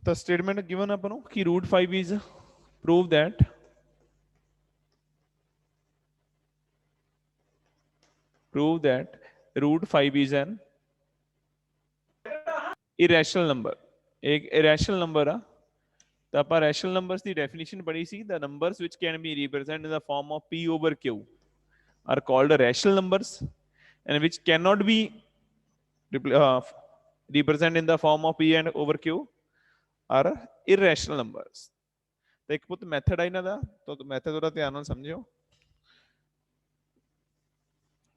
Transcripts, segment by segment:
The statement given up कि root 5 is prove that root 5 is an irrational number. एक irrational number आ तो आप rational numbers की definition पढ़ी सी, the numbers which can be represented in the form of p over q are called rational numbers and which cannot be represented in the form of p and over q are irrational numbers. तो एक पुत method है इन्हां दा, तो method थोड़ा ध्यान नाल समझियो।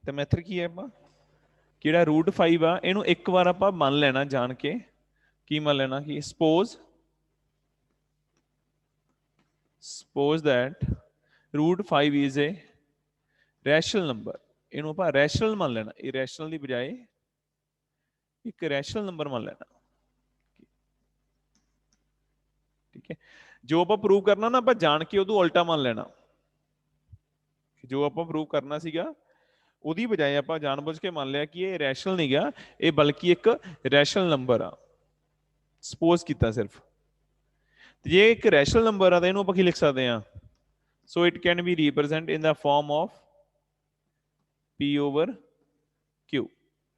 तो मैथड की है ਆਪਾਂ ਕਿਹੜਾ रूट 5 ਆ ਇਹਨੂੰ ਇੱਕ ਵਾਰ ਆਪਾਂ ਮੰਨ ਲੈਣਾ ਜਾਣ ਕੇ, ਕੀ ਮੰਨ ਲੈਣਾ ਕਿ suppose that root 5 is a rational number, ਇਹਨੂੰ ਆਪਾਂ ਰੈਸ਼ਨਲ ਮੰਨ ਲੈਣਾ, irrational ਦੀ ਬਜਾਏ ਇੱਕ ਰੈਸ਼ਨਲ ਨੰਬਰ ਮੰਨ ਲੈਣਾ। ठीक है, जो आप प्रूव करना ना आप जान के उदू उल्टा मान लेना, जो आप प्रूव करना सीगा उदी बजाय आप जानबूझ के मान लिया कि ये रैशनल नहीं गया, ये बल्कि एक रैशनल नंबर आ सपोज किया सिर्फ। तो ये एक रैशनल नंबर आ तो इहनूं आपां की लिख सकते हैं, so it can be represent in the form of p over q,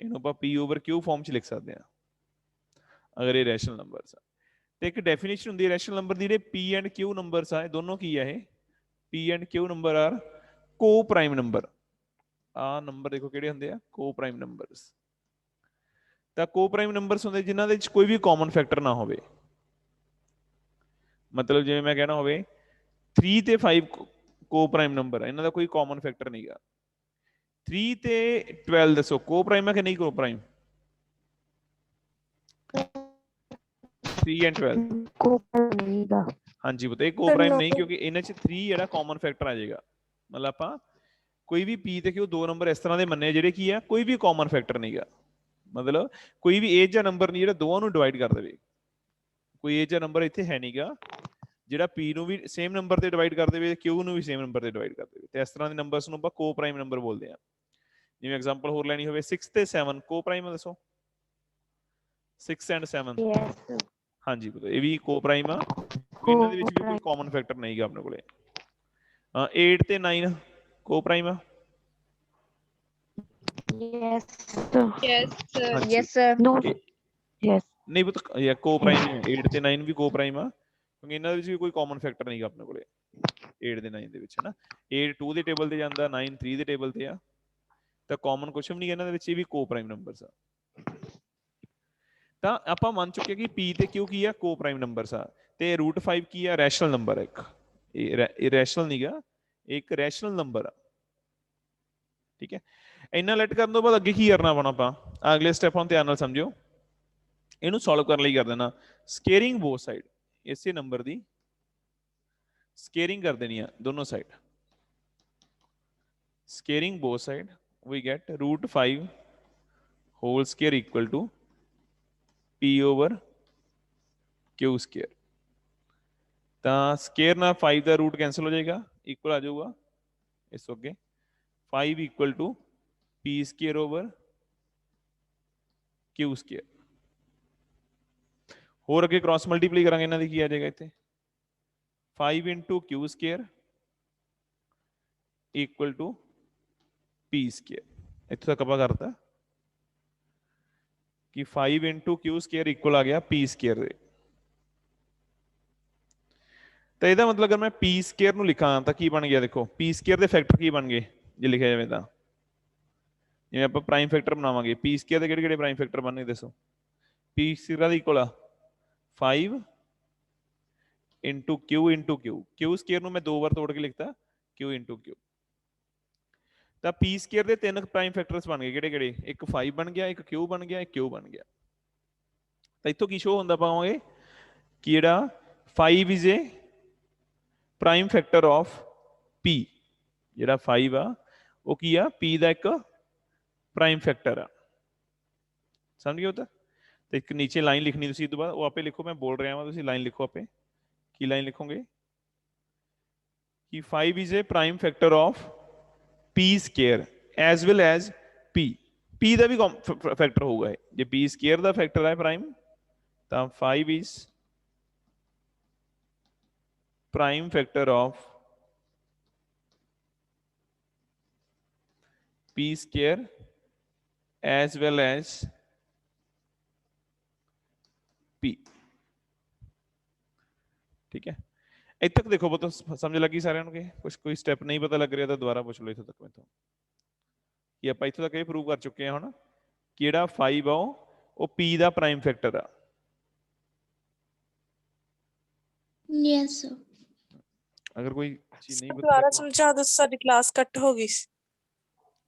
इहनूं आपां p ओवर q फॉर्म च लिख सकते हैं अगर ये रैशनल नंबर है। तो एक डेफिनेशन होंदी है रैशनल नंबर दी, पी एंड क्यू नंबर्स आ दोनों की है, P and Q number are coprime number. आ नंबर देखो किहड़े हुंदे आ, को प्राइम नंबर्स। तो को प्राइम नंबर्स होंदे जिन्हां दे विच कोई भी कॉमन फैक्टर ना होवे, मतलब जिवें मैं कहना होवे 3 ते 5 को प्राइम नंबर है, इन्हां दा कोई कॉमन फैक्टर नहीं गा। 3 ते 12 दसो को प्राइम है कि नहीं को प्राइम? 3 एंड 12 हाँ जी बताइए को प्राइम नहीं, क्योंकि इन्हां च 3 जेड़ा कॉमन फैक्टर आ जाएगा। मतलब आपां कोई भी p ते q दो नंबर इस तरह दे मन्ने जेड़े की है कोई भी कॉमन फैक्टर नहीं गा, मतलब कोई भी एज या नंबर नहीं जेड़ा दोवां नूं डिवाइड कर देवे, कोई एज या नंबर इत्थे है नहीं गा जेड़ा p नूं भी सेम नंबर ते डिवाइड कर देवे, q नूं भी सेम नंबर ते डिवाइड कर देवे। ते इस तरह दे नंबर्स नूं आपां को प्राइम नंबर बोलदे आ। जिवें एग्जांपल होर लैनी होवे 6 ते 7 को प्राइम दसो, 6 एंड 7 यस हाँ जी बताओ ये भी को प्राइम आ, इन्हां दे विच भी कोई कॉमन फैक्टर नहीं गा अपने कोले। 8 ते 9 को प्राइम आ, yes yes sir no yes नहीं पता या को प्राइम है 8 ਤੇ 9 भी को प्राइम ਆ, क्योंकि ਇਹਨਾਂ ਦੇ ਵਿੱਚ ਵੀ ਕੋਈ ਕਾਮਨ ਫੈਕਟਰ ਨਹੀਂਗਾ ਆਪਣੇ ਕੋਲੇ 8 ਤੇ 9 ਦੇ ਵਿੱਚ, ਹੈ ਨਾ। 8 2 ਦੇ ਟੇਬਲ ਤੇ ਜਾਂਦਾ, 9 3 ਦੇ ਟੇਬਲ ਤੇ ਆ, ਤਾਂ ਕਾਮਨ ਕੁਝ ਵੀ ਨਹੀਂ ਇਹਨਾਂ ਦੇ ਵਿੱਚ, ਇਹ ਵੀ ਕੋ ਪ੍ਰਾਈਮ ਨੰਬਰਸ ਆ। ਤਾਂ ਆਪਾਂ ਮੰਨ ਚੁੱਕੇ ਕਿ p ਤੇ q ਕੀ ਆ ਕੋ ਪ੍ਰਾਈਮ ਨੰਬਰਸ ਆ, ਤੇ √5 ਕੀ ਆ ਰੈਸ਼ਨਲ ਨੰਬਰ ਹੈ ਇੱਕ, ਇਹ ਰੈਸ਼ਨਲ ਨਹੀਂਗਾ, ਇੱਕ ਰੈਸ਼ਨਲ ਨੰਬਰ ਆ। ਠੀਕ ਹੈ, ਇੰਨਾ ਲੈਟ ਕਰਨ ਤੋਂ ਬਾਅਦ ਅੱਗੇ ਕੀ ਕਰਨਾ ਆਪਣਾ, ਆਪਾਂ ਅਗਲੇ ਸਟੈਪ ਨੂੰ ਧਿਆਨ ਨਾਲ ਸਮਝਿਓ। ਇਹਨੂੰ ਸੋਲਵ ਕਰਨ ਲਈ ਕਰ ਦੇਣਾ ਸਕੇਅਰਿੰਗ ਬੋਥ ਸਾਈਡ, ਇਸੇ ਨੰਬਰ ਦੀ ਸਕੇਅਰਿੰਗ ਕਰ ਦੇਣੀ ਆ ਦੋਨੋਂ side. Squaring both side we get √5 whole square equal to p over q square। ਤਾਂ ਸਕੇਅਰ ਨਾਲ 5 ਦਾ रूट कैंसिल हो जाएगा, इक्वल आ जाऊगा इस अगे 5 equal to p square over q square. होर अगे क्रॉस मल्टीप्लाई करांगे इन्हां दी की आ जाएगा इत्थे 5 into q square equal to p square. इत्थे तक आपां करता कि 5 इंटू q स्केयर इक्वल आ गया p स्केयर दे। तो यदा मतलब अगर मैं p स्केयर नूं लिखां तां की बन गया, देखो p स्केयर दे फैक्टर की बन गए जे लिखा जाए तां, जिवें आपां प्राइम फैक्टर बनावांगे p स्केयर दे किहड़े-किहड़े प्राइम फैक्टर बनने दसो। p स्केयर दा इक्वल आ 5 इंटू क्यू स्केयर नूं मैं दो बार तोड़ के लिखता q इंटू क्यू। तो p स्केयर दे तीन प्राइम फैक्टर्स बन गए किहड़े-किहड़े, एक 5 बन गया, एक q बन गया, एक q बन गया। तो इत्थों की शो होंदा पावांगे कि जिहड़ा 5 is a prime factor of p, जिहड़ा 5 आ वो की आ p दा एक प्राइम फैक्टर आ। समझ गए? तो एक नीचे लाइन लिखनी तुसीं, तो बाद वो आपे लिखो, मैं बोल रहा हूं तुसीं लाइन लिखो आपे। की लाइन लिखोगे कि 5 is a prime factor of p square as well as p दा भी फैक्टर होगा, जे p स्केयर दा फैक्टर है प्राइम तो 5 is prime factor of p square as well as p। ठीक है, ਇੱਥੇ ਤੱਕ ਦੇਖੋ ਬਤੋ ਸਮਝ ਲੱਗੀ ਸਾਰਿਆਂ ਨੂੰ? ਕਿ ਕੁਝ ਕੋਈ ਸਟੈਪ ਨਹੀਂ ਪਤਾ ਲੱਗ ਰਿਹਾ ਤਾਂ ਦੁਬਾਰਾ ਪੁੱਛ ਲਓ ਇੱਥੇ ਤੱਕ ਮੈਥੋਂ। ਕਿ ਆਪਾਂ ਇੱਥੋਂ ਤੱਕ ਇਹ ਪ੍ਰੂਵ ਕਰ ਚੁੱਕੇ ਹਾਂ ਹੁਣ ਕਿ ਜਿਹੜਾ 5 ਆ ਉਹ p ਦਾ ਪ੍ਰਾਈਮ ਫੈਕਟਰ ਆ। Yes sir. अगर कोई चीज नहीं दोबारा समझा दो, साडी क्लास कट हो गई।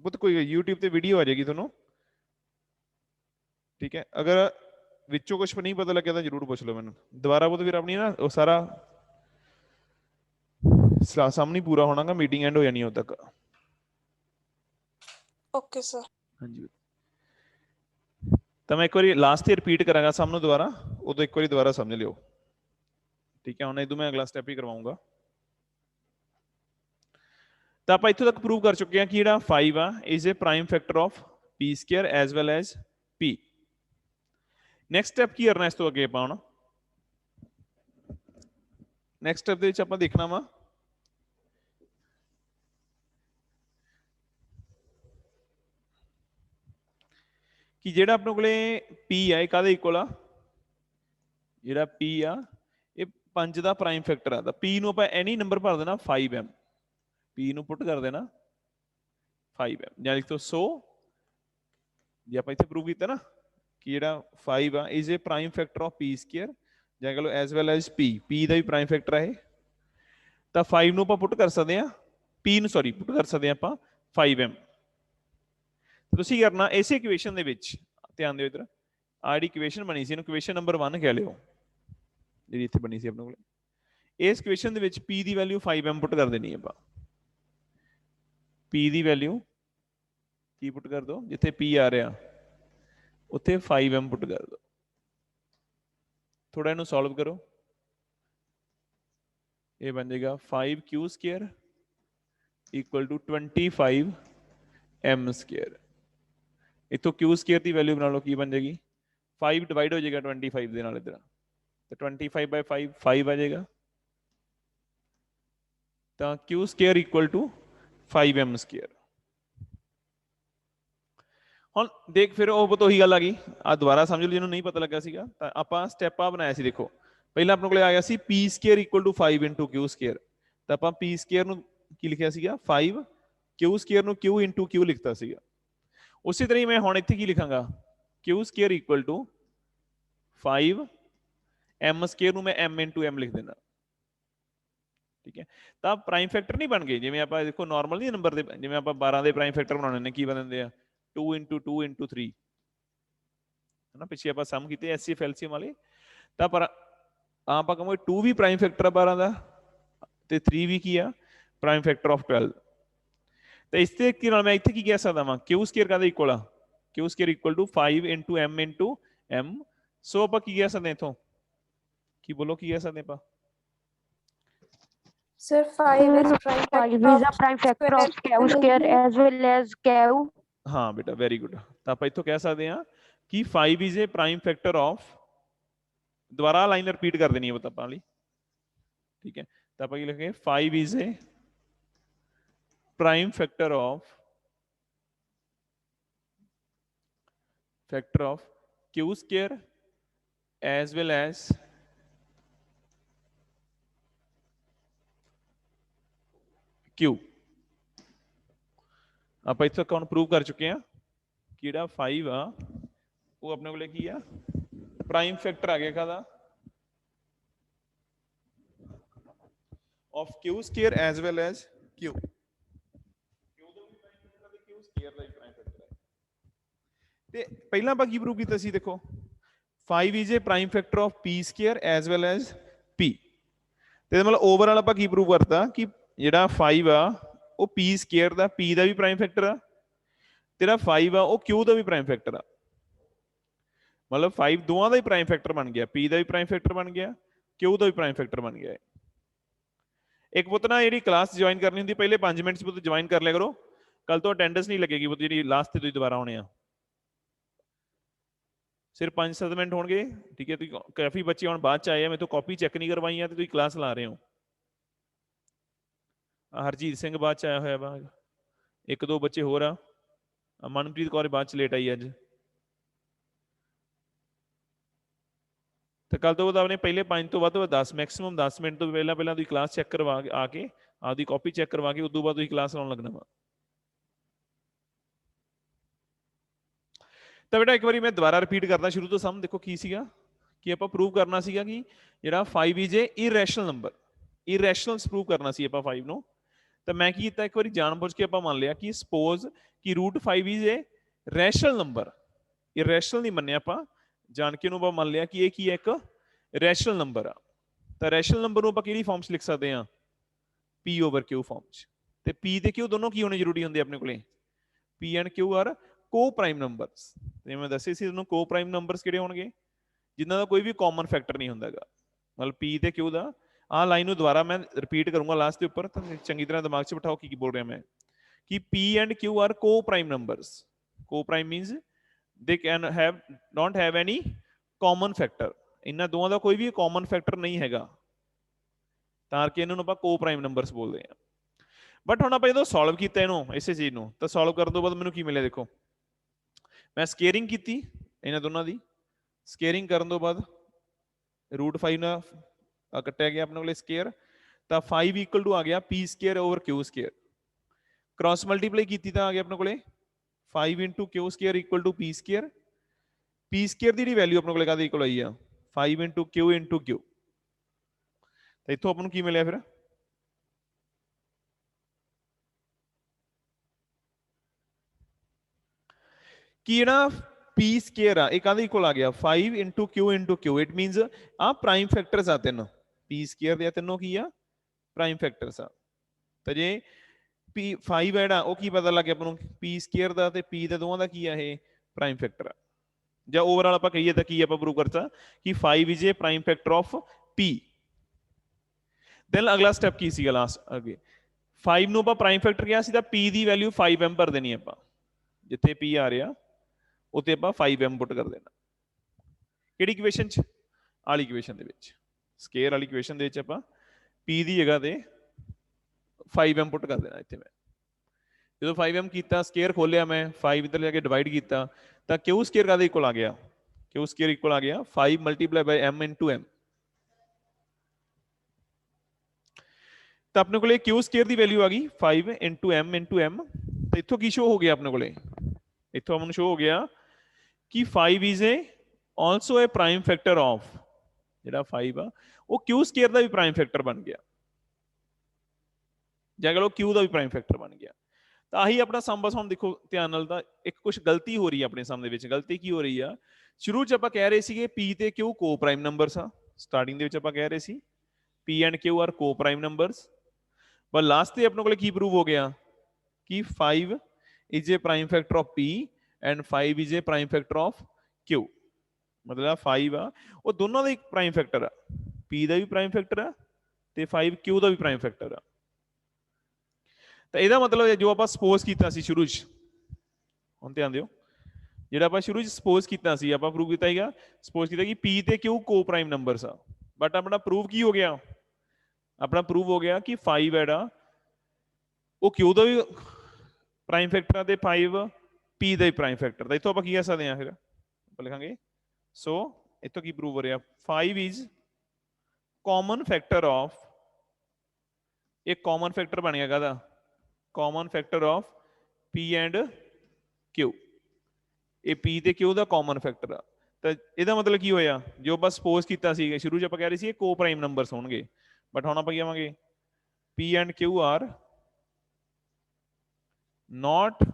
वो तो कोई YouTube पे वीडियो आ जाएगी दोनों, ठीक है। अगर विचों कुछ नहीं पता लगे तो जरूर पूछ लो मैंने दोबारा। वो तो फिर अपनी ना वो सारा सामने पूरा होना का, मीटिंग एंड हो जानी हो तक। Okay sir. हाँ जी, तो मैं एक बार लास्ट रिपीट करांगा सामने दोबारा, उदो एक बार दोबारा समझ लियो, ठीक है। हम इदू मैं अगला स्टेप ही करवाऊंगा। तो आप इत्थों तक प्रूव कर चुके हैं कि ਜਿਹੜਾ 5 ਆ is a prime factor of p square as well as p। Next step की करना, इस तो अगे ਆਪਾਂ ਹੁਣ नेक्स्ट स्टेप ਦੇ ਵਿੱਚ ਆਪਾਂ ਦੇਖਣਾ ਵਾ ਕਿ ਜਿਹੜਾ ਆਪਣੇ ਕੋਲੇ p ਆ ਇਹ ਕਾਦੇ ਇਕੁਅਲ ਆ। ਜਿਹੜਾ p ਆ ਇਹ 5 ਦਾ ਪ੍ਰਾਈਮ ਫੈਕਟਰ ਆ। ਤਾਂ p ਨੂੰ ਆਪਾਂ ਐਨੀ ਨੰਬਰ ਭਰ ਦੇਣਾ 5m, p ਨੂੰ ਪੁੱਟ ਕਰ ਦੇਣਾ 5m ਜਾਂ ਲਿਖ ਦੋ 100। ਜੇ ਆਪਾਂ ਇੱਥੇ ਪ੍ਰੂਵ ਕੀਤਾ ਨਾ ਕਿ ਜਿਹੜਾ 5 ਆ is a prime factor of p square ਜਾਂ ਕਹ ਲਓ ਐਸ ਵੈਲ ਐਸ p ਦਾ ਵੀ ਪ੍ਰਾਈਮ ਫੈਕਟਰ ਹੈ। ਤਾਂ 5 ਨੂੰ ਆਪਾਂ ਪੁੱਟ ਕਰ ਸਕਦੇ ਆ, p ਨੂੰ ਸੌਰੀ ਪੁੱਟ ਕਰ ਸਕਦੇ ਆ ਆਪਾਂ 5m। ਤੁਸੀਂ ਕਰਨਾ ਇਸੇ ਇਕੁਏਸ਼ਨ ਦੇ ਵਿੱਚ, ਧਿਆਨ ਦਿਓ ਇਧਰ, ਆਹ ਜਿਹੜੀ ਇਕੁਏਸ਼ਨ ਬਣੀ ਸੀ ਇਹਨੂੰ ਇਕੁਏਸ਼ਨ ਨੰਬਰ 1 ਕਹਿ ਲਿਓ, ਜਿਹੜੀ ਇੱਥੇ ਬਣੀ ਸੀ ਆਪਣੇ ਕੋਲ। ਇਸ ਇਕੁਏਸ਼ਨ ਦੇ ਵਿੱਚ p ਦੀ ਵੈਲਿਊ 5m ਪੁੱਟ ਕਰ ਦੇਣੀ ਆਪਾਂ। p ਦੀ ਵੈਲਿਊ ਕੀ ਪੁੱਟ ਕਰ ਦੋ, ਜਿੱਥੇ p ਆ ਰਿਹਾ ਉੱਥੇ 5m ਪੁੱਟ ਕਰ ਦੋ। ਥੋੜਾ ਇਹਨੂੰ ਸੋਲਵ ਕਰੋ, ਇਹ ਬਣ ਜਾਏਗਾ 5q square equal to 25m square. ਇੱਥੋਂ q ਸਕੁਅਰ ਦੀ ਵੈਲਿਊ ਬਣਾ ਲਓ, ਕੀ ਬਣ ਜਾਏਗੀ 5 ਡਿਵਾਈਡ ਹੋ ਜਾਏਗਾ 25 ਦੇ ਨਾਲ ਇਧਰ, ਤੇ 25/5 5 ਆ ਜਾਏਗਾ। ਤਾਂ q square equal to 5m square. ਹੁਣ ਦੇਖ ਫਿਰ ਉਹ ਉਹੀ ਗੱਲ ਆ ਗਈ, ਆ ਦੁਬਾਰਾ ਸਮਝ ਲਓ ਜਿਹਨੂੰ ਨਹੀਂ ਪਤਾ ਲੱਗਾ ਸੀਗਾ। ਤਾਂ ਆਪਾਂ ਸਟੈਪ ਆ ਬਣਾਇਆ ਸੀ, ਦੇਖੋ ਪਹਿਲਾਂ ਆਪਣੇ ਕੋਲੇ ਆ ਗਿਆ ਸੀ p square equal to 5 into q square. ਤਾਂ ਆਪਾਂ p ਸਕੁਅਰ ਨੂੰ ਕੀ ਲਿਖਿਆ ਸੀਗਾ 5, q ਸਕੁਅਰ ਨੂੰ q ਇੰਟੂ q ਲਿਖਤਾ ਸੀਗਾ। ਉਸੇ ਤਰ੍ਹਾਂ ਹੀ ਮੈਂ ਹੁਣ ਇੱਥੇ ਕੀ ਲਿਖਾਂਗਾ q square equal to 5, m square ਨੂੰ ਮੈਂ m ਇੰਟੂ m ਲਿਖ ਦੇਣਾ, ਠੀਕ ਹੈ। ਤਾਂ ਪ੍ਰਾਈਮ ਫੈਕਟਰ ਨਹੀਂ ਬਣ ਗਏ ਜਿਵੇਂ ਆਪਾਂ ਦੇਖੋ ਨਾਰਮਲ ਨਹੀਂ ਨੰਬਰ ਦੇ, ਜਿਵੇਂ ਆਪਾਂ 12 ਦੇ ਪ੍ਰਾਈਮ ਫੈਕਟਰ ਬਣਾਉਣੇ ਨੇ, ਕੀ ਬਣ ਜਾਂਦੇ ਆ 2 ਇੰਟੂ 2 ਇੰਟੂ 3 ਹੈ ਨਾ, ਪਿੱਛੇ ਆਪਾਂ ਸਮ ਕੀਤੇ ਐਸਸੀਐਫ ਐਲਸੀਐਮ ਵਾਲੇ। ਤਾਂ ਪਰ ਆਪਾਂ ਕਹਾਂਗੇ 2 ਵੀ ਪ੍ਰਾਈਮ ਫੈਕਟਰ ਆ 12 ਦਾ, ਤੇ 3 ਵੀ ਕੀ ਆ ਪ੍ਰਾਈਮ ਫੈਕਟਰ ਆਫ 12। ਤੇ ਇਸ ਤੇ ਕੀ ਨਾਲ ਮੈਂ ਇੱਥੇ ਕੀ ਕਹਿ ਸਕਦਾ ਵਾਂ q ਸਕੁਅਰ ਕਾਹਦੇ ਇਕੁਅਲ ਆ, q square equal to 5 into m into m। So ਆਪਾਂ ਕੀ ਕਹਿ ਸਕਦੇ ਇੱਥੋਂ, ਕੀ ਬੋਲੋ ਕੀ ਕਹਿ ਸਕਦੇ ਆਪਾਂ? Sir, 5 is a prime factor of q square as well as q। ਹਾਂ ਬੇਟਾ ਵੈਰੀ ਗੁੱਡ। ਤਾਂ ਆਪਾਂ ਇੱਥੋਂ ਕਹਿ ਸਕਦੇ ਹਾਂ ਕਿ 5 is a prime factor of, ਦੁਬਾਰਾ ਲਾਈਨ ਰਿਪੀਟ ਕਰ ਦੇਣੀ ਹੈ ਬਤਾ ਆਪਾਂ ਲਈ, ਠੀਕ ਹੈ। ਤਾਂ ਆਪਾਂ ਕੀ ਲਿਖਾਂਗੇ 5 is a prime factor of q square as well as q। ਆਪਾਂ ਇੱਥੇ ਤੱਕ ਹੁਣ ਪ੍ਰੂਵ ਕਰ ਚੁੱਕੇ ਹਾਂ ਕਿ ਜਿਹੜਾ 5 ਆ ਉਹ ਆਪਣੇ ਕੋਲੇ ਕੀ ਆ ਪ੍ਰਾਈਮ ਫੈਕਟਰ ਆ ਗਿਆ ਕਾਹਦਾ of q square as well as q। q ਦਾ ਵੀ ਪ੍ਰਾਈਮ ਫੈਕਟਰ ਤੇ q ਸਕੁਅਰ ਦਾ ਵੀ ਪ੍ਰਾਈਮ ਫੈਕਟਰ ਹੈ। ਤੇ ਪਹਿਲਾਂ ਆਪਾਂ ਕੀ ਪ੍ਰੂਵ ਕੀਤਾ ਸੀ, ਦੇਖੋ 5 is a prime factor of p square as well as p। ਤੇ ਮਤਲਬ ਓਵਰਆਲ ਆਪਾਂ ਕੀ ਪ੍ਰੂਵ ਕਰਤਾ ਕਿ ਜਿਹੜਾ 5 ਆ ਉਹ p ਸਕੁਅਰ ਦਾ, p ਦਾ ਵੀ ਪ੍ਰਾਈਮ ਫੈਕਟਰ ਆ, ਤੇਰਾ 5 ਆ ਉਹ q ਦਾ ਵੀ ਪ੍ਰਾਈਮ ਫੈਕਟਰ ਆ। ਮਤਲਬ 5 ਦੋਵਾਂ ਦਾ ਹੀ ਪ੍ਰਾਈਮ ਫੈਕਟਰ ਬਣ ਗਿਆ, p ਦਾ ਵੀ ਪ੍ਰਾਈਮ ਫੈਕਟਰ ਬਣ ਗਿਆ, q ਦਾ ਵੀ ਪ੍ਰਾਈਮ ਫੈਕਟਰ ਬਣ ਗਿਆ। ਇੱਕ ਪੁੱਤ ਨਾ ਜਿਹੜੀ ਕਲਾਸ ਜੁਆਇਨ ਕਰਨੀ ਹੁੰਦੀ ਪਹਿਲੇ 5 ਮਿੰਟ ਪੁੱਤ ਜੁਆਇਨ ਕਰ ਲਿਆ ਕਰੋ, ਕੱਲ ਤੋਂ ਅਟੈਂਡੈਂਸ ਨਹੀਂ ਲੱਗੇਗੀ ਪੁੱਤ, ਜਿਹੜੀ ਲਾਸਟ ਤੇ ਤੁਸੀਂ ਦੁਬਾਰਾ ਆਉਣੇ ਆ। ਸਿਰਫ 5-7 ਮਿੰਟ ਹੋਣਗੇ, ਠੀਕ ਹੈ। ਤੁਸੀਂ ਕਾਫੀ ਬੱਚੇ ਹੁਣ ਬਾਅਦ ਚ ਆਏ ਆ, ਮੇਰੇ ਤੋਂ ਕਾਪੀ ਚੈੱਕ ਨਹੀਂ ਕਰਵਾਈਆਂ ਤੇ ਤੁਸੀਂ ਕਲਾਸ ਲਾ ਰਹੇ ਹੋ, हरजीत सिंह बाद च आया होया वा, एक दो बच्चे होर आ, मनप्रीत कौर बाद च लेट आई अज। तो कल तो बाद आपने पहले 5 तो बाद 10 मैक्सिमम 10 मिनट तो पहला पहला क्लास चेक करवा आके आपकी कॉपी चेक करवा के उस बाद क्लास लाने लगना वा। तो बेटा एक बार मैं दोबारा रिपीट करना शुरू तो सम देखो की सीगा कि आप प्रूव करना सीगा कि ਜਿਹੜਾ 5 is A irrational number, irrational prove करना सी ਆਪਾਂ 5 ਨੂੰ। तो मैं की ਕੀਤਾ ਇੱਕ ਵਾਰੀ ਜਾਣਬੁੱਝ ਕੇ ਆਪਾਂ ਮੰਨ ਲਿਆ ਕਿ ਸਪੋਜ਼ ਕਿ √5 इज ए ਰੈਸ਼ਨਲ ਨੰਬਰ, ਇਰੈਸ਼ਨਲ ਨਹੀਂ ਮੰਨਿਆ ਆਪਾਂ, ਜਾਣ ਕੇ ਨੂੰ ਆਪਾਂ ਮੰਨ ਲਿਆ ਕਿ ਇਹ ਕੀ ਹੈ ਇੱਕ ਰੈਸ਼ਨਲ ਨੰਬਰ ਆ। ਤਾਂ ਰੈਸ਼ਨਲ ਨੰਬਰ ਨੂੰ ਆਪਾਂ ਕਿਹੜੀ ਫਾਰਮ 'ਚ ਲਿਖ ਸਕਦੇ ਆ, P/Q ਫਾਰਮ 'ਚ। ਤੇ P ਤੇ Q ਦੋਨੋਂ ਕੀ ਹੋਣੇ ਜ਼ਰੂਰੀ ਹੁੰਦੇ ਆਪਣੇ ਕੋਲੇ, P ਐਂਡ Q ਆਰ ਕੋ ਪ੍ਰਾਈਮ ਨੰਬਰਸ। ਤੇ ਮੈਂ ਦੱਸਿਆ ਸੀ ਤੁਹਾਨੂੰ ਕੋ ਪ੍ਰਾਈਮ ਨੰਬਰਸ ਕਿਹੜੇ ਹੋਣਗੇ, ਜਿਨ੍ਹਾਂ ਦਾ ਕੋਈ ਵੀ ਕਾਮਨ ਫੈਕਟਰ ਨਹੀਂ ਹੁੰਦਾਗਾ। मतलब P ਤੇ Q ਦਾ ਆ ਲਾਈਨ ਨੂੰ ਦੁਬਾਰਾ ਮੈਂ ਰਿਪੀਟ ਕਰੂੰਗਾ ਲਾਸਟ ਦੇ ਉੱਪਰ, ਤਾਂ ਚੰਗੀ ਤਰ੍ਹਾਂ ਦਿਮਾਗ 'ਚ ਬਿਠਾਓ ਕੀ ਬੋਲ ਰਿਹਾ ਮੈਂ ਕਿ P ਐਂਡ Q ਆਰ ਕੋ ਪ੍ਰਾਈਮ ਨੰਬਰਸ। ਕੋ prime means they can have don't have any common factor, ਇਹਨਾਂ ਦੋਵਾਂ ਦਾ ਕੋਈ ਵੀ ਕਾਮਨ ਫੈਕਟਰ ਨਹੀਂ ਹੈਗਾ, ਤਾਂ ਕਿ ਇਹਨਾਂ ਨੂੰ ਆਪਾਂ ਕੋ ਪ੍ਰਾਈਮ ਨੰਬਰਸ ਬੋਲਦੇ ਆ। ਬਟ ਹੁਣ ਆਪਾਂ ਜਦੋਂ ਸੋਲਵ ਕੀਤਾ ਇਹਨੂੰ ਇਸੇ ਚੀਜ਼ ਨੂੰ, ਤਾਂ ਸੋਲਵ ਕਰਨ ਤੋਂ ਬਾਅਦ ਮੈਨੂੰ ਕੀ ਮਿਲਿਆ ਦੇਖੋ, ਮੈਂ ਸਕੇਅਰਿੰਗ ਕੀਤੀ ਇਹਨਾਂ ਦੋਨਾਂ ਦੀ, ਸਕੇਅਰਿੰਗ ਕਰਨ ਤੋਂ ਬਾਅਦ √5 ਨਾਲ ਕੱਟਿਆ ਗਿਆ ਆਪਣੇ ਕੋਲੇ ਸਕੇਅਰ, ਤਾਂ 5 ਇਕੁਅਲ ਟੂ ਆ ਗਿਆ P²/Q²। ਕ੍ਰਾਸ ਮਲਟੀਪਲਾਈ ਕੀਤੀ ਤਾਂ ਆ ਗਿਆ ਆਪਣੇ ਕੋਲੇ 5 × Q² equal to P²। P² ਦੀ ਜਿਹੜੀ ਵੈਲਿਊ ਆਪਣੇ ਕੋਲੇ ਕਾਹਦੇ ਇਕੁਅਲ ਆਈ ਆ, 5 × Q × Q। ਤਾਂ ਇੱਥੋਂ ਆਪਾਂ ਨੂੰ ਕੀ ਮਿਲਿਆ ਫਿਰ, ਕਿ ਜਿਹੜਾ P² ਆ ਇਹ ਕਾਹਦੇ ਇਕੁਅਲ ਆ ਗਿਆ, 5 × Q × Q। ਇਟ ਮੀਨਸ ਆ ਪ੍ਰਾਈਮ ਫੈਕਟਰਸ ਆ ਤਿੰਨ, P² ਦੇ ਤਿੰਨੋਂ ਕੀ ਆ ਪ੍ਰਾਈਮ ਫੈਕਟਰਸ ਆ। ਤਾਂ ਜੇ P5 ਹੈ ਜਿਹੜਾ ਉਹ ਕੀ ਪਤਾ ਲੱਗ ਗਿਆ ਆਪਾਂ ਨੂੰ, P² ਦਾ ਤੇ P ਦੇ ਦੋਵਾਂ ਦਾ ਕੀ ਆ ਇਹ ਪ੍ਰਾਈਮ ਫੈਕਟਰ ਆ। ਜਾਂ ਓਵਰਆਲ ਆਪਾਂ ਕਹੀਏ ਤਾਂ ਕੀ ਆਪਾਂ ਪ੍ਰੂਵ ਕਰਤਾ ਕਿ 5 is a prime factor of P। Then ਅਗਲਾ ਸਟੈਪ ਕੀ ਸੀਗਾ ਲਾਸਟ ਅੱਗੇ, 5 ਨੂੰ ਆਪਾਂ ਪ੍ਰਾਈਮ ਫੈਕਟਰ ਕਿਹਾ ਸੀ ਤਾਂ P ਦੀ ਵੈਲਿਊ 5m ਭਰ ਦੇਣੀ ਆਪਾਂ, ਜਿੱਥੇ P ਆ ਰਿਹਾ ਉੱਤੇ ਆਪਾਂ 5m ਪੁੱਟ ਕਰ ਦੇਣਾ। ਕਿਹੜੀ ਇਕੁਏਸ਼ਨ 'ਚ, ਆਲੀ ਇਕੁਏਸ਼ਨ ਦੇ ਵਿੱਚ, ਸਕੇਅਰ ਵਾਲੀ ਇਕੁਏਸ਼ਨ ਦੇ ਵਿੱਚ ਆਪਾਂ P ਦੀ ਜਗ੍ਹਾ ਤੇ 5m ਪੁੱਟ ਕਰ ਦੇਣਾ। ਇੱਥੇ ਮੈਂ ਜਦੋਂ 5m ਕੀਤਾ, ਸਕੇਅਰ ਖੋਲਿਆ ਮੈਂ, 5 ਇੱਧਰ ਜਾ ਕੇ ਡਿਵਾਈਡ ਕੀਤਾ, ਤਾਂ Q² ਕਾਹਦੇ ਇਕੁਅਲ ਆ ਗਿਆ, Q² ਇਕੁਅਲ ਆ ਗਿਆ 5 × m × m। ਤਾਂ ਆਪਣੇ ਕੋਲੇ Q² ਦੀ ਵੈਲਿਊ ਆ ਗਈ 5 × m × m। ਤਾਂ ਇੱਥੋਂ ਕੀ ਸ਼ੋ ਹੋ ਗਿਆ ਆਪਣੇ ਕੋਲੇ, ਇੱਥੋਂ ਆਪਾਂ ਨੂੰ ਸ਼ੋ ਹੋ ਗਿਆ ਕਿ 5 is A also A prime factor of, ਜਿਹੜਾ 5 ਆ ਉਹ Q² ਦਾ ਵੀ ਪ੍ਰਾਈਮ ਫੈਕਟਰ ਬਣ ਗਿਆ, ਜਾਂ ਕਹ ਲਓ Q ਦਾ ਵੀ ਪ੍ਰਾਈਮ ਫੈਕਟਰ ਬਣ ਗਿਆ। ਤਾਂ ਆਹੀ ਆਪਣਾ ਸਮ। ਬਸ ਹੁਣ ਦੇਖੋ ਧਿਆਨ ਨਾਲ, ਤਾਂ ਇੱਕ ਕੁਝ ਗਲਤੀ ਹੋ ਰਹੀ ਹੈ ਆਪਣੇ ਸਮ ਦੇ ਵਿੱਚ। ਗਲਤੀ ਕੀ ਹੋ ਰਹੀ ਆ, ਸ਼ੁਰੂ 'ਚ ਆਪਾਂ ਕਹਿ ਰਹੇ ਸੀਗੇ P ਤੇ Q ਕੋ ਪ੍ਰਾਈਮ ਨੰਬਰਸ ਆ, ਸਟਾਰਟਿੰਗ ਦੇ ਵਿੱਚ ਆਪਾਂ ਕਹਿ ਰਹੇ ਸੀ P ਐਂਡ Q ਆਰ ਕੋ ਪ੍ਰਾਈਮ ਨੰਬਰਸ, ਪਰ ਲਾਸਟ ਤੇ ਆਪਣੇ ਕੋਲੇ ਕੀ ਪ੍ਰੂਵ ਹੋ ਗਿਆ ਕਿ 5 is a prime factor of P and 5 is a prime factor of Q। ਮਤਲਬ 5 ਆ ਉਹ ਦੋਨਾਂ ਦਾ ਇੱਕ ਪ੍ਰਾਈਮ ਫੈਕਟਰ ਆ, P ਦਾ ਵੀ ਪ੍ਰਾਈਮ ਫੈਕਟਰ ਆ ਤੇ 5 Q ਦਾ ਵੀ ਪ੍ਰਾਈਮ ਫੈਕਟਰ ਆ। ਤਾਂ ਇਹਦਾ ਮਤਲਬ ਜੋ ਆਪਾਂ ਸਪੋਜ਼ ਕੀਤਾ ਸੀ ਸ਼ੁਰੂ 'ਚ, ਹੁਣ ਧਿਆਨ ਦਿਓ, ਜਿਹੜਾ ਆਪਾਂ ਸ਼ੁਰੂ 'ਚ ਸਪੋਜ਼ ਕੀਤਾ ਸੀ, ਆਪਾਂ ਪ੍ਰੂਵ ਕੀਤਾ ਸੀਗਾ, ਸਪੋਜ਼ ਕੀਤਾ ਕਿ P ਤੇ Q ਕੋ ਪ੍ਰਾਈਮ ਨੰਬਰਸ ਆ। ਬਟ ਆਪਣਾ ਪ੍ਰੂਵ ਕੀ ਹੋ ਗਿਆ, ਆਪਣਾ ਪ੍ਰੂਵ ਹੋ ਗਿਆ ਕਿ 5 ਹੈ ਜਿਹੜਾ ਉਹ Q ਦਾ ਵੀ ਪ੍ਰਾਈਮ ਫੈਕਟਰ ਆ ਤੇ 5 P ਦਾ ਵੀ ਪ੍ਰਾਈਮ ਫੈਕਟਰ। ਤਾਂ ਇੱਥੋਂ ਆਪਾਂ ਕੀ ਕਹਿ ਸਕਦੇ ਹਾਂ, ਫਿਰ ਆਪਾਂ ਲਿਖਾਂਗੇ ਸੋ ਇੱਥੋਂ ਕੀ ਪ੍ਰੂਵ ਹੋ ਰਿਹਾ, 5 ਇਜ਼ ਕਾਮਨ ਫੈਕਟਰ ਆਫ, ਇੱਕ ਕਾਮਨ ਫੈਕਟਰ ਬਣ ਗਿਆ ਕਾਹਦਾ, common factor of P and Q। ਇਹ P ਤੇ Q ਦਾ ਕਾਮਨ ਫੈਕਟਰ ਆ। ਤਾਂ ਇਹਦਾ ਮਤਲਬ ਕੀ ਹੋਇਆ, ਜੋ ਆਪਾਂ ਸਪੋਜ਼ ਕੀਤਾ ਸੀ ਸ਼ੁਰੂ 'ਚ ਆਪਾਂ ਕਹਿ ਰਹੇ ਸੀ ਇਹ ਕੋ ਪ੍ਰਾਈਮ ਨੰਬਰਸ ਹੋਣਗੇ, ਬਟ ਹੁਣ ਆਪਾਂ ਕੀ ਕਹਾਂਗੇ P ਐਂਡ Q ਆਰ ਨॉट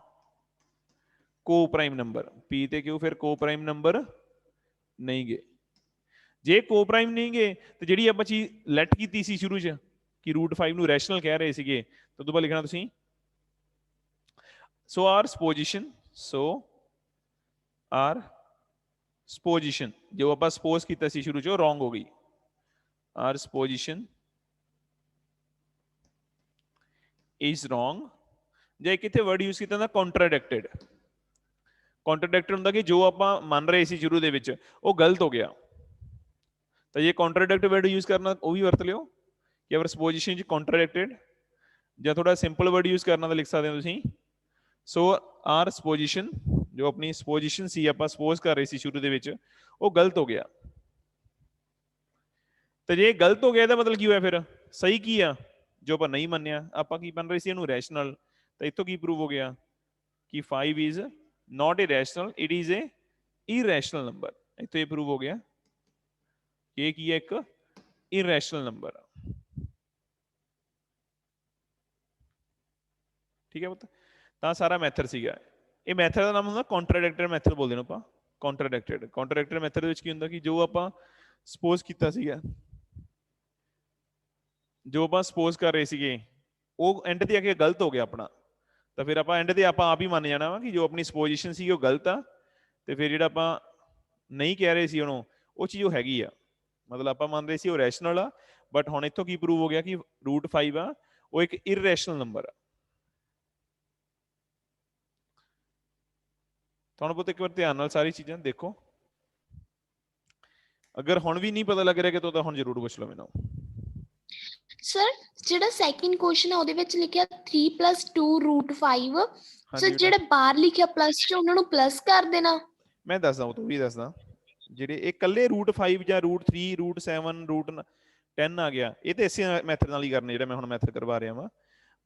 ਕੋ ਪ੍ਰਾਈਮ ਨੰਬਰ। P ਤੇ Q ਫਿਰ ਕੋ ਪ੍ਰਾਈਮ ਨੰਬਰ ਨਹੀਂ ਗੇ। ਜੇ ਕੋ ਪ੍ਰਾਈਮ ਨਹੀਂ ਗੇ ਤੇ ਜਿਹੜੀ ਆਪਾਂ ਚੀਜ਼ ਲੈਟ ਕੀਤੀ ਸੀ ਸ਼ੁਰੂ 'ਚ ਕਿ √5 ਨੂੰ ਰੈਸ਼ਨਲ ਕਹਿ ਰਹੇ ਸੀਗੇ, ਤਾਂ ਉਹਦੇ ਬਾਅਦ ਲਿਖਣਾ ਤੁਸੀਂ ਸੋ ਆਰ ਸਪੋਜੀਸ਼ਨ, ਸੋ ਆਰ ਸਪੋਜੀਸ਼ਨ ਜੋ ਆਪਾਂ ਸਪੋਜ਼ ਕੀਤਾ ਸੀ ਸ਼ੁਰੂ 'ਚ ਉਹ ਰੋਂਗ ਹੋ ਗਈ। Our supposition is wrong. ਜਾਂ ਇੱਕ ਇੱਥੇ ਵਰਡ ਯੂਜ਼ ਕੀਤਾ ਹੁੰਦਾ ਕੰਟਰਾਡਿਕਟਡ। ਕੰਟਰਾਡਿਕਟਡ ਹੁੰਦਾ ਕਿ ਜੋ ਆਪਾਂ ਮੰਨ ਰਹੇ ਸੀ ਸ਼ੁਰੂ ਦੇ ਵਿੱਚ ਉਹ ਗਲਤ ਹੋ ਗਿਆ। ਤਾਂ ਇਹ ਕੰਟਰਾਡਿਕਟ ਵਰਡ ਯੂਜ਼ ਕਰਨਾ ਉਹ ਵੀ ਵਰਤ ਲਿਓ ਕਿ ਅਵਰ ਸਪੋਜੀਸ਼ਨ ਇਜ਼ ਕੰਟਰਾਡਿਕਟਡ। ਜਾਂ थोड़ा सिंपल वर्ड यूज करना तो लिख सकते हो तुसीं। सो आर सपोजिशन, जो अपनी सपोजिशन सी आपां सपोज कर रहे सी शुरू दे विच, वो गलत हो गया। तो जे गलत हो गया ਇਹਦਾ मतलब की होया फिर सही की आ, जो ਆਪਾਂ नहीं ਮੰਨਿਆ ਆਪਾਂ ਕੀ ਬਣ ਰਹੇ ਸੀ ਇਹਨੂੰ ਰੈਸ਼ਨਲ। ਤਾਂ ਇੱਥੋਂ ਕੀ ਪ੍ਰੂਵ ਹੋ ਗਿਆ कि 5 is not a rational, it is a irrational number. इत्थे ये प्रूव हो गया कि एक एक इरैशनल नंबर। ठीक है पुत, ਤਾਂ ਸਾਰਾ ਮੈਥਡ ਸੀਗਾ। ਇਹ ਮੈਥਡ ਦਾ ਨਾਮ ਹੁੰਦਾ ਕੰਟਰਾਡਿਕਟਡ ਮੈਥਡ ਬੋਲਦੇ ਨੇ ਆਪਾਂ। ਕੰਟਰਾਡਿਕਟਡ, ਕੰਟਰਾਡਿਕਟਡ ਮੈਥਡ ਵਿੱਚ ਕੀ ਹੁੰਦਾ ਕਿ ਜੋ ਆਪਾਂ ਸਪੋਜ਼ ਕੀਤਾ ਸੀਗਾ, ਜੋ ਆਪਾਂ ਸਪੋਜ਼ ਕਰ ਰਹੇ ਸੀਗੇ, ਉਹ ਐਂਡ ਤੇ ਆ ਕੇ ਗਲਤ ਹੋ ਗਿਆ ਆਪਣਾ। ਤਾਂ ਫਿਰ ਆਪਾਂ ਐਂਡ ਤੇ ਆਪਾਂ ਆਪ ਹੀ ਮੰਨ ਜਾਣਾ ਵਾ ਕਿ ਜੋ ਆਪਣੀ ਸਪੋਜੀਸ਼ਨ ਸੀ ਉਹ ਗਲਤ ਆ। ਤੇ ਫਿਰ ਜਿਹੜਾ ਆਪਾਂ ਨਹੀਂ ਕਹਿ ਰਹੇ ਸੀ ਉਹਨੂੰ, ਉਹ ਚੀਜ਼ ਉਹ ਹੈਗੀ ਆ। ਮਤਲਬ ਆਪਾਂ ਮੰਨ ਰਹੇ ਸੀ ਉਹ ਰੈਸ਼ਨਲ ਆ, ਬਟ ਹੁਣ ਇੱਥੋਂ ਕੀ ਪ੍ਰੂਵ ਹੋ ਗਿਆ ਕਿ √5 ਆ ਉਹ ਇੱਕ ਇਰਰੈਸ਼ਨਲ ਨੰਬਰ ਆ। ਤੁਹਾਨੂੰ ਪੁੱਤ ਇੱਕ ਵਾਰ ਧਿਆਨ ਨਾਲ ਸਾਰੀ ਚੀਜ਼ਾਂ ਦੇਖੋ। ਅਗਰ ਹੁਣ ਵੀ ਨਹੀਂ ਪਤਾ ਲੱਗ ਰਿਹਾ ਕਿ ਤਾਂ ਹੁਣ ਜ਼ਰੂਰ ਪੁੱਛ ਲਓ ਮੈਨੂੰ। ਸਰ ਜਿਹੜਾ ਸੈਕਿੰਡ ਕੁਐਸਚਨ ਹੈ ਉਹਦੇ ਵਿੱਚ ਲਿਖਿਆ 3 + 2 √5, ਸੋ ਜਿਹੜਾ ਬਾਹਰ ਲਿਖਿਆ ਪਲੱਸ ਚ ਉਹਨਾਂ ਨੂੰ ਪਲੱਸ ਕਰ ਦੇਣਾ। ਮੈਂ ਦੱਸਦਾ, ਉਹ ਤੋਂ ਵੀ ਦੱਸਦਾ। ਜਿਹੜੇ ਇਹ ਕੱਲੇ √5 ਜਾਂ √3 √7 √10 ਆ ਗਿਆ, ਇਹ ਤੇ ਇਸੇ ਮੈਥਡ ਨਾਲ ਹੀ ਕਰਨੇ ਜਿਹੜਾ ਮੈਂ ਹੁਣ ਮੈਥਡ ਕਰਵਾ ਰਿਹਾ ਵਾਂ।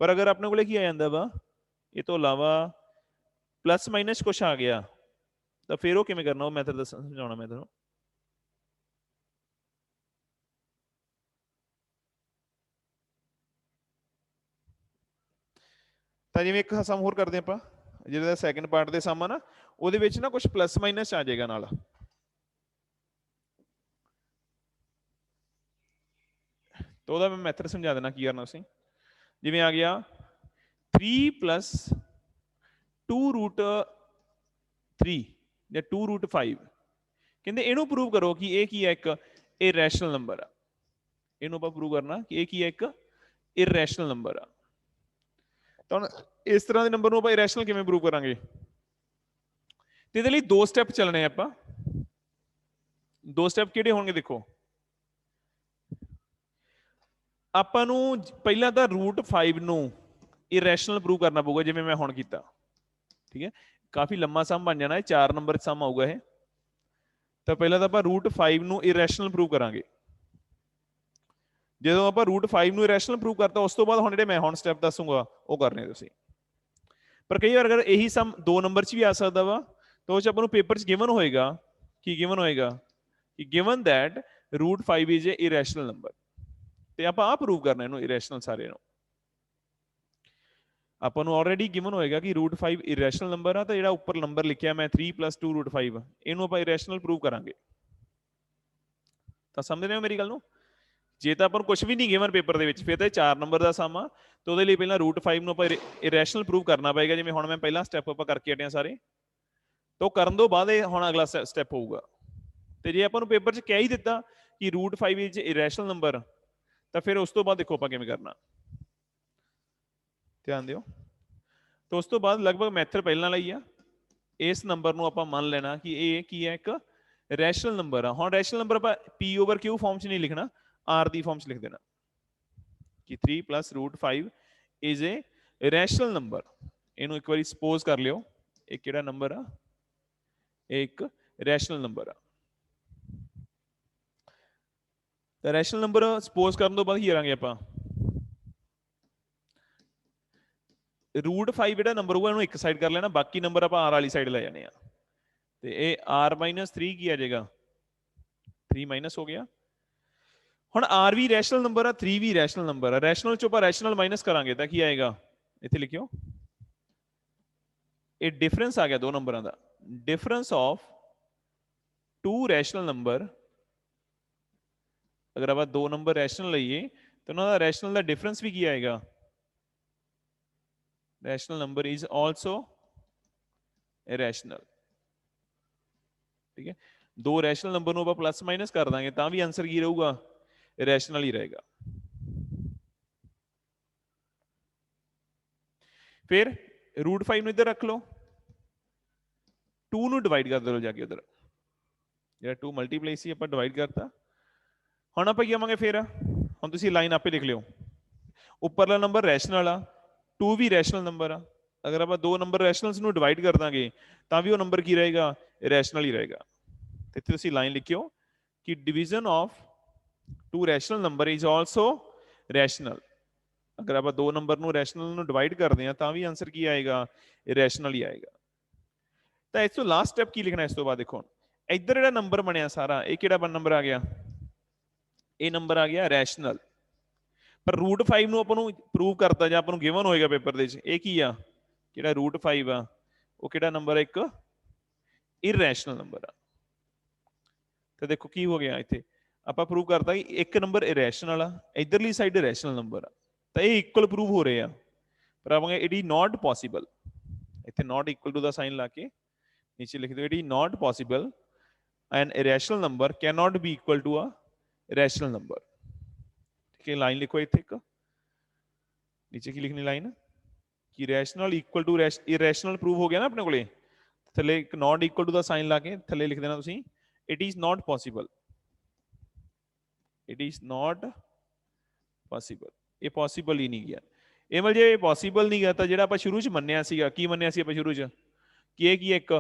ਪਰ ਅਗਰ ਆਪਣੇ ਕੋਲੇ ਕੀ ਆ ਜਾਂਦਾ ਵਾ ਇਹ ਤੋਂ ਇਲਾਵਾ ਪਲੱਸ ਮਾਈਨਸ ਕੁਛ ਆ ਗਿਆ, ਤਾਂ ਫਿਰ ਉਹ ਕਿਵੇਂ ਕਰਨਾ, ਉਹ ਮੈਥਡ ਦੱਸਣਾ ਸਮਝਾਉਣਾ ਮੈਂ ਤੁਹਾਨੂੰ। ਤਾਂ ਜਿਵੇਂ ਇੱਕ ਸਮ ਹੋਰ ਕਰਦੇ ਆਪਾਂ, ਜਿਹੜਾ ਸੈਕਿੰਡ ਪਾਰਟ ਦੇ ਸਮ ਆ ਨਾ, ਉਹਦੇ ਵਿੱਚ ਨਾ ਕੁਝ ਪਲੱਸ ਮਾਈਨਸ ਆ ਜਾਏਗਾ ਨਾਲ। ਤਾਂ ਉਹਦਾ ਮੈਂ ਮੈਥਡ ਸਮਝਾ ਦੇਣਾ ਕੀ ਕਰਨਾ ਤੁਸੀਂ। ਜਿਵੇਂ ਆ ਗਿਆ 3 + 2 √3 ਜਾਂ 2 √5, ਕਹਿੰਦੇ ਇਹਨੂੰ ਪ੍ਰੂਵ ਕਰੋ ਕਿ ਇਹ ਕੀ ਹੈ, ਇੱਕ ਇਰਰੈਸ਼ਨਲ ਨੰਬਰ ਆ। ਇਹਨੂੰ ਆਪਾਂ ਪ੍ਰੂਵ ਕਰਨਾ ਕਿ ਇਹ ਕੀ ਹੈ, ਇੱਕ ਇਰਰੈਸ਼ਨਲ ਨੰਬਰ ਆ। ਤਾਂ ਇਸ ਤਰ੍ਹਾਂ ਦੇ ਨੰਬਰ ਨੂੰ ਆਪਾਂ ਇਰੈਸ਼ਨਲ ਕਿਵੇਂ ਪ੍ਰੂਵ ਕਰਾਂਗੇ? ਤੇ ਇਹਦੇ ਲਈ ਦੋ ਸਟੈਪ ਚੱਲਣੇ ਆਪਾਂ। ਦੋ ਸਟੈਪ ਕਿਹੜੇ ਹੋਣਗੇ ਦੇਖੋ। ਆਪਾਂ ਨੂੰ ਪਹਿਲਾਂ ਤਾਂ √5 ਨੂੰ ਇਰੈਸ਼ਨਲ ਪ੍ਰੂਵ ਕਰਨਾ ਪਊਗਾ, ਜਿਵੇਂ ਮੈਂ ਹੁਣ ਕੀਤਾ। ਠੀਕ ਹੈ, ਕਾਫੀ ਲੰਮਾ ਸਮ ਬਣ ਜਾਣਾ, 4 ਨੰਬਰ ਸਮ ਆਊਗਾ ਇਹ। ਤਾਂ ਪਹਿਲਾਂ ਤਾਂ ਆਪਾਂ √5 ਨੂੰ ਇਰੈਸ਼ਨਲ ਪ੍ਰੂਵ ਕਰਾਂਗੇ। ਜਦੋਂ ਆਪਾਂ √5 ਨੂੰ ਇਰੈਸ਼ਨਲ ਪ੍ਰੂਵ ਕਰਤਾ, ਉਸ ਤੋਂ ਬਾਅਦ ਹੁਣ ਜਿਹੜੇ ਮੈਂ ਹੁਣ ਸਟੈਪ ਦੱਸੂਗਾ ਉਹ ਕਰਨੇ ਤੁਸੀਂ। ਪਰ ਕਈ ਵਾਰ ਅਗਰ ਇਹੀ ਸਮ 2 ਨੰਬਰ 'ਚ ਵੀ ਆ ਸਕਦਾ ਵਾ, ਤਾਂ ਉਹ 'ਚ ਆਪਾਂ ਨੂੰ ਪੇਪਰ 'ਚ ਗਿਵਨ ਹੋਏਗਾ ਕਿ given that √5 is a irrational number. ਤੇ ਆਪਾਂ ਆਹ ਪ੍ਰੂਵ ਕਰਨਾ ਇਹਨੂੰ ਇਰੈਸ਼ਨਲ ਸਾਰੇ ਨੂੰ। ਆਪਾਂ ਨੂੰ ਆਲਰੇਡੀ ਗਿਵਨ ਹੋਏਗਾ ਕਿ √5 ਇਰੈਸ਼ਨਲ ਨੰਬਰ ਆ, ਤਾਂ ਜਿਹੜਾ ਉੱਪਰ ਨੰਬਰ ਲਿਖਿਆ ਮੈਂ 3 + 2 √5, ਇਹਨੂੰ ਆਪਾਂ ਇਰੈਸ਼ਨਲ ਪ੍ਰੂਵ ਕਰਾਂਗੇ। ਤਾਂ ਸਮਝ ਰਹੇ ਹੋ ਮੇਰੀ ਗੱਲ ਨੂੰ? ਜੇ ਤਾਂ ਆਪਾਂ ਨੂੰ ਕੁਝ ਵੀ ਨਹੀਂ ਗਿਵਨ ਪੇਪਰ ਦੇ ਵਿੱਚ, ਫਿਰ ਤਾਂ 4 ਨੰਬਰ ਦਾ ਸਮ ਆ, ਤਾਂ ਉਹਦੇ ਲਈ ਪਹਿਲਾਂ √5 ਨੂੰ ਆਪਾਂ ਇਰੈਸ਼ਨਲ ਪ੍ਰੂਵ ਕਰਨਾ ਪਏਗਾ। ਜਿਵੇਂ ਹੁਣ ਮੈਂ ਪਹਿਲਾ ਸਟੈਪ ਆਪਾਂ ਕਰਕੇ ਹਟੇ ਆ ਸਾਰੇ, ਤਾਂ ਉਹ ਕਰਨ ਤੋਂ ਬਾਅਦ ਇਹ ਹੁਣ ਅਗਲਾ ਸਟੈਪ ਹੋਊਗਾ। ਤੇ ਜੇ ਆਪਾਂ ਨੂੰ ਪੇਪਰ 'ਚ ਕਹਿ ਹੀ ਦਿੱਤਾ ਕਿ √5 ਇਜ਼ ਇਰੈਸ਼ਨਲ ਨੰਬਰ, ਤਾਂ ਫਿਰ ਉਸ ਤੋਂ ਬਾਅਦ ਦੇਖੋ ਆਪਾਂ ਕਿਵੇਂ ਕਰਨਾ, ਧਿਆਨ ਦਿਓ। ਤਾਂ ਉਸ ਤੋਂ ਬਾਅਦ ਲਗਭਗ ਮੈਥਡ ਪਹਿਲਾਂ ਲਈ ਆ। ਇਸ ਨੰਬਰ ਨੂੰ ਆਪਾਂ ਮੰਨ ਲੈਣਾ ਕਿ ਇਹ ਕੀ ਹੈ, ਇੱਕ ਰੈਸ਼ਨਲ ਨੰਬਰ ਆ। ਹੁਣ ਰੈਸ਼ਨਲ ਨੰਬਰ ਆਪਾਂ P/Q ਫਾਰਮ 'ਚ ਨਹੀਂ ਲਿਖਣਾ, R ਦੀ ਫਾਰਮ 'ਚ ਲਿਖ ਦੇਣਾ ਕਿ 3 + √5 ਇਜ਼ ਏ ਰੈਸ਼ਨਲ ਨੰਬਰ। ਇਹਨੂੰ ਇੱਕ ਵਾਰੀ ਸਪੋਜ਼ ਕਰ ਲਿਓ, ਇਹ ਕਿਹੜਾ ਨੰਬਰ ਆ, ਇਹ ਇੱਕ ਰੈਸ਼ਨਲ ਨੰਬਰ ਆ। ਤਾਂ ਰੈਸ਼ਨਲ ਨੰਬਰ ਸਪੋਜ਼ ਕਰਨ ਤੋਂ ਬਾਅਦ ਕੀ ਕਰਾਂਗੇ ਆਪਾਂ, √5 ਜਿਹੜਾ ਨੰਬਰ ਹੋਊਗਾ ਇਹਨੂੰ ਇੱਕ ਸਾਈਡ ਕਰ ਲੈਣਾ, ਬਾਕੀ ਨੰਬਰ ਆਪਾਂ R ਵਾਲੀ ਸਾਈਡ ਲੈ ਜਾਣੇ ਆ। ਤੇ ਇਹ R-3 ਕੀ ਆ ਜਾਏਗਾ, 3 ਮਾਈਨਸ ਹੋ ਗਿਆ। ਹੁਣ R ਵੀ ਰੈਸ਼ਨਲ ਨੰਬਰ ਆ, 3 ਵੀ ਰੈਸ਼ਨਲ ਨੰਬਰ ਆ। ਰੈਸ਼ਨਲ ਚੋਂ ਆਪਾਂ ਰੈਸ਼ਨਲ ਮਾਈਨਸ ਕਰਾਂਗੇ ਤਾਂ ਕੀ ਆਏਗਾ, ਇੱਥੇ ਲਿਖਿਓ, ਇਹ ਡਿਫਰੈਂਸ ਆ ਗਿਆ ਦੋ ਨੰਬਰਾਂ ਦਾ। ਡਿਫਰੈਂਸ ਆਫ 2 ਰੈਸ਼ਨਲ ਨੰਬਰ, ਅਗਰ ਆਪਾਂ 2 ਨੰਬਰ ਰੈਸ਼ਨਲ ਲਈਏ ਤਾਂ ਉਹਨਾਂ ਦਾ ਰੈਸ਼ਨਲ ਦਾ ਡਿਫਰੈਂਸ ਵੀ ਕੀ ਆਏਗਾ, ਰੈਸ਼ਨਲ ਨੰਬਰ ਇਜ਼ ਆਲਸੋ ਇਰੈਸ਼ਨਲ। ਠੀਕ ਹੈ, 2 ਰੈਸ਼ਨਲ ਨੰਬਰ ਨੂੰ ਆਪਾਂ ਪਲੱਸ ਮਾਈਨਸ ਕਰ ਦਾਂਗੇ ਤਾਂ ਵੀ ਆਨਸਰ ਕੀ ਰਹੂਗਾ, ਰੈਸ਼ਨਲ ਹੀ ਰਹੇਗਾ। ਫਿਰ √5 ਨੂੰ ਇੱਧਰ ਰੱਖ ਲਓ, 2 ਨੂੰ ਡਿਵਾਈਡ ਕਰ ਦਿਓ ਜਾ ਕੇ ਉਧਰ, ਜਿਹੜਾ 2 ਮਲਟੀਪਲਾਈ ਸੀ ਆਪਾਂ ਡਿਵਾਈਡ ਕਰਤਾ। ਹੁਣ ਆਪਾਂ ਕੀ ਆਵਾਂਗੇ, ਫਿਰ ਹੁਣ ਤੁਸੀਂ ਲਾਈਨ ਆਪੇ ਲਿਖ ਲਿਓ, उपरला नंबर रैशनल आ, 2 भी रैशनल नंबर आ। अगर आप दो नंबर रैशनल्स ਨੂੰ डिवाइड कर दांगे ਤਾਂ भी वो नंबर की रहेगा, रैशनल ही रहेगा। ਤੇ ਇੱਥੇ ਤੁਸੀਂ ਲਾਈਨ ਲਿਖਿਓ कि division of to rational number is also rational. अगर आप दो नंबर ਨੂੰ रैशनल ਨੂੰ डिवाइड ਕਰਦੇ ਆ ਤਾਂ ਵੀ ਆਨਸਰ ਕੀ ਆਏਗਾ, रैशनल ही आएगा। ਤਾਂ ਇਸ ਤੋਂ ਲਾਸਟ ਸਟੈਪ ਕੀ ਲਿਖਣਾ, ਇਸ ਤੋਂ ਬਾਅਦ ਦੇਖੋ ਇੱਧਰ ਜਿਹੜਾ ਨੰਬਰ ਬਣਿਆ ਸਾਰਾ, ਇਹ ਕਿਹੜਾ ਨੰਬਰ ਆ ਗਿਆ, ਇਹ ਨੰਬਰ ਆ ਗਿਆ ਰੈਸ਼ਨਲ। ਪਰ √5 ਨੂੰ ਆਪਾਂ ਨੂੰ ਪ੍ਰੂਵ ਕਰਤਾ ਜਾਂ ਆਪਾਂ ਨੂੰ ਗਿਵਨ ਹੋਏਗਾ ਪੇਪਰ ਦੇ ਵਿੱਚ, ਇਹ ਕੀ ਆ, ਜਿਹੜਾ √5 ਆ ਉਹ ਕਿਹੜਾ ਨੰਬਰ ਹੈ, ਇੱਕ ਇਰੈਸ਼ਨਲ ਨੰਬਰ ਆ। ਤੇ ਦੇਖੋ ਕੀ ਹੋ ਗਿਆ, ਇੱਥੇ ਆਪਾਂ ਪ੍ਰੂਵ ਕਰਤਾ ਕਿ ਇੱਕ ਨੰਬਰ ਇਰੈਸ਼ਨਲ ਆ, ਇਧਰਲੀ ਸਾਈਡ ਰੈਸ਼ਨਲ ਨੰਬਰ ਆ, ਤਾਂ ਇਹ ਇਕੁਅਲ ਪ੍ਰੂਵ ਹੋ ਰਹੇ ਆ। ਪਰ ਆਪਾਂ ਇਟ ਇਜ਼ ਨਾਟ ਪੋਸੀਬਲ, ਇੱਥੇ ਨਾਟ ਇਕੁਅਲ ਟੂ ਦਾ ਸਾਈਨ ਲਾ ਕੇ नीचे लिख दो, it is not possible an irrational number can not be equal to a rational number. ठीक है, लाइन लिखो इतने एक नीचे की लिखनी लाइन कि rational equal to irrational prove हो गया ना अपने को, थले एक नॉट इक्वल टू दा साइन ला के थले लिख देना तुसी, it is not possible, it is not possible, ये पॉसिबल ही नहीं गया। ये मतलब जे पॉसिबल नहीं गया तो जेड़ा ਆਪਾਂ ਸ਼ੁਰੂ ਚ ਮੰਨਿਆ ਸੀਗਾ, ਕੀ ਮੰਨਿਆ ਸੀ ਆਪਾਂ ਸ਼ੁਰੂ ਚ कि एक